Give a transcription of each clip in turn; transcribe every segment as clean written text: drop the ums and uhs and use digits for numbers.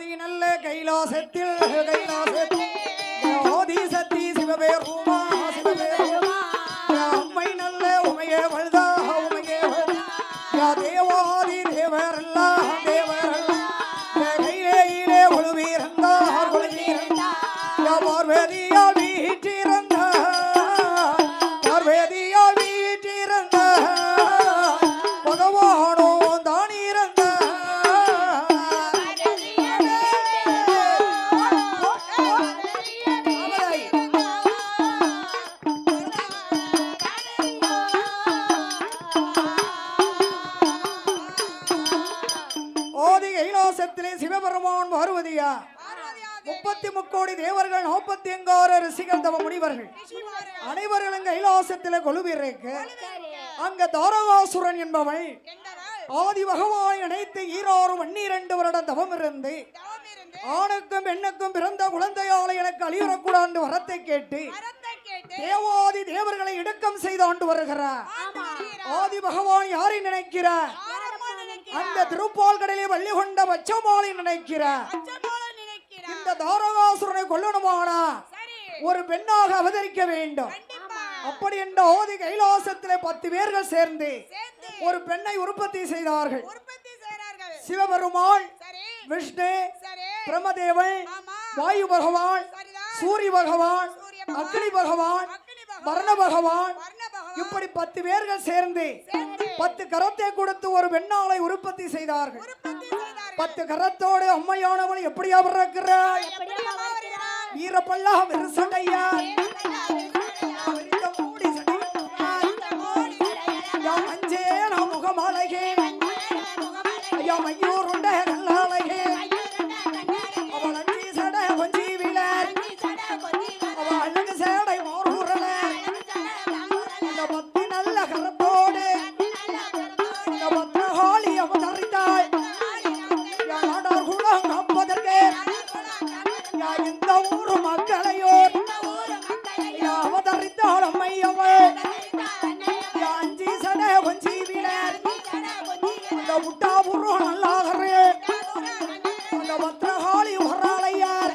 ஆதி நல்ல கைலாசத்தில் ஆதி சக்தி சிவபெருமா அம்மை நல்ல உமையே வழுதா உமையே தேவாதி தேவரெல்லாம் கையிலே ஒழுவீரந்தார் பார்வதியால் வீற்றிருந்தார் பகவானோ தான் இருந்தார் சிவபெருமான் பார்வதியா 33 கோடி தேவர்கள் 45 ரிஷிகள் தவ முனிவர்கள் அனைவர்களும் கைலாசத்திலே கொலுவிற்கு அங்க தாரகாசுரன் என்பவள் ஆதி பகவான் அனைத்து 12 வருடம் தவம் இருந்து ஆணுக்கும் பெண்ணுக்கும் பிறந்த குழந்தையாலை எனக்கு அழிவரக்கூடாது வரத்தை கேட்டு தேவாதி தேவர்களை இடுக்கம் செய்து ஆண்டு வருகிறார். ஆதி பகவான் யாரை நினைக்கிறார்? அந்த திருப்பால் கடலில் வள்ளி கொண்ட பச்சமாலை நினைக்கிறார். இந்த தாரகாசுரனை கொல்லணுமானா ஒரு பெண்ணாக அவதரிக்க வேண்டும். அப்படி என்ற ஆதி கைலாசத்திலே 10 பேர்கள் சேர்ந்து ஒரு பெண்ணை உற்பத்தி செய்தார்கள். சிவபெருமான், விஷ்ணு, பிரம்மதேவன், வாயு பகவான், சூரிய பகவான், அக்னி பகவான், வர்ண பகவான் இப்படி 10 பேர்கள் சேர்ந்து 10 கரத்தை கொடுத்து ஒரு பெண்ணாளை உற்பத்தி செய்தார்கள். 10 கரத்தோடு அம்மையானவள் எப்படியா பிறக்கிறாள்? வீரப்பல்லா விருசடையா அஞ்சேன முகமாலகே ஐயா மையூருண்ட கல்லாலகே அவள் அஞ்சி சட கொஞ்சி விழர் அவள் அழகு சேடை மோரூரல அந்த 10 நல்ல கரத்தோடு இந்த பத்ரகாளி அவதரித்தாள். நாடார் குலம் காப்பதற்கு இந்த ஊரு மக்களையோ அவதரித்தாள் அம்மையவள் அஞ்சி சட கொஞ்சி விழர் அந்த முட்டாபுரு நல்லாகரே அந்த பத்ரகாளி வராளையார்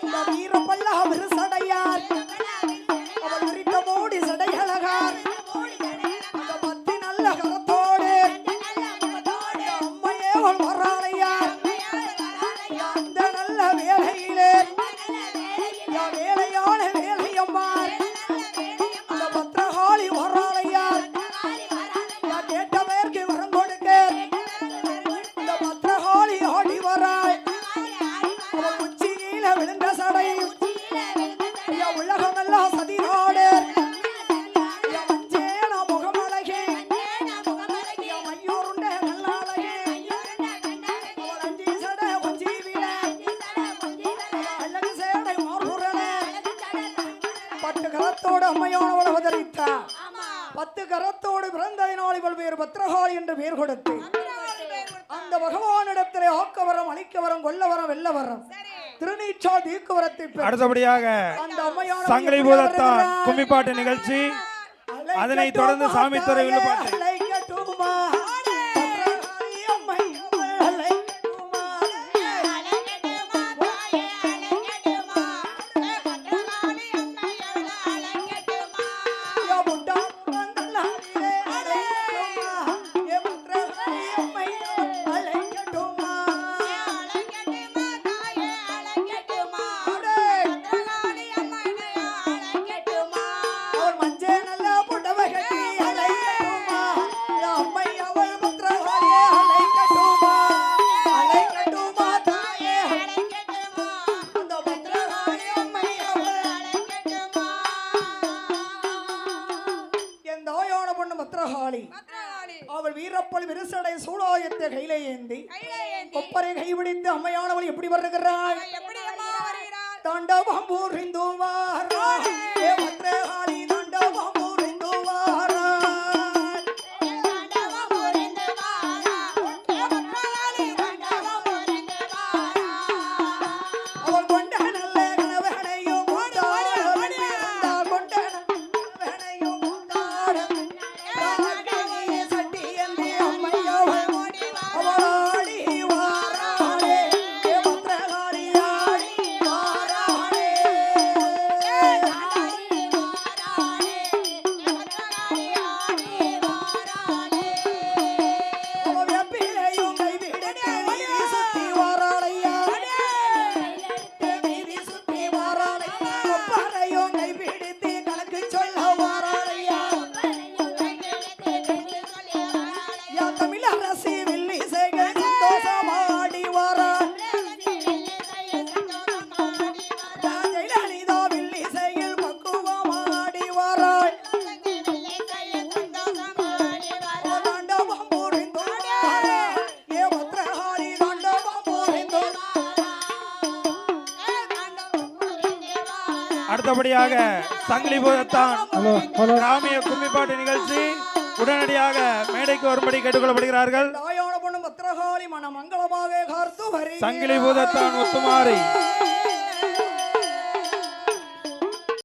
அந்த வீரப்பல்லா விருசடையார் அவள் விரித்த மூடி சடையழகார் அந்த 10 நல்ல கரத்தோடு அம்மையேவள் வராளையார் அந்த நல்ல வேலையிலே வேலையான வேலையம்மார் அந்த பத்ரகாளி வராளையார் கேட்டவர்க்கு வரம் கொடுக்க இந்த பத்ரகாளி ஆடி வராள். அவள் உச்சியில விழுந்த சடை உலகமெல்லாம் சதிநாடு மஞ்சேன முகமழகே மையூருண்ட நல்லாளகே அவள் அஞ்சி சடை கொஞ்சி விழ அழகு சேடை மாறுரல 10 கரத்தோடு அம்மையானவள் அவதரித்தார். 10 கரத்தோடு பிறந்ததினால் இவள் பேர் பத்ரகாளி என்று பெயர் கொடுத்து அந்த பகவானிடத்திலே ஆக்கவரம், அழிக்கவரம், கொல்லவரம், வெல்லவரம், திருநீச்சால் தீக்குவரத்தை அடுத்தபடியாக சங்கிலி பூதத்தான் கும்மிப்பாட்டு நிகழ்ச்சி, அதனைத் தொடர்ந்து சாமித்துறை வில்லுப்பாட்டு. அவள் வீரப்பல் விருசடை சூடாயத்தை கையிலே ஏந்தி கொப்பரை கைவிடித்து அம்மையானவள் எப்படி வருகிறாள்? தாண்டவம் புரிந்து வாராள் பத்ரகாளி, தாண்டவம் புரிந்து வாராள். அவள் கொண்ட நல்ல கணவனையும் கொண்ட கணவனையும் சட்டி என்று அம்மையவள் அவளாடி வாராளே அடுத்தபடியாக சங்கிலி பூதத்தான் கிராமிய கும்மிப்பாட்டு நிகழ்ச்சி உடனடியாக மேடைக்கு வரும்படி கேட்டுக்கொள்ளப்படுகிறார்கள். தாயான பொண்ணு பத்திரகாளி மன மங்களமாக கார்த்து வரி சங்கிலி பூதத்தான் முத்துமாரி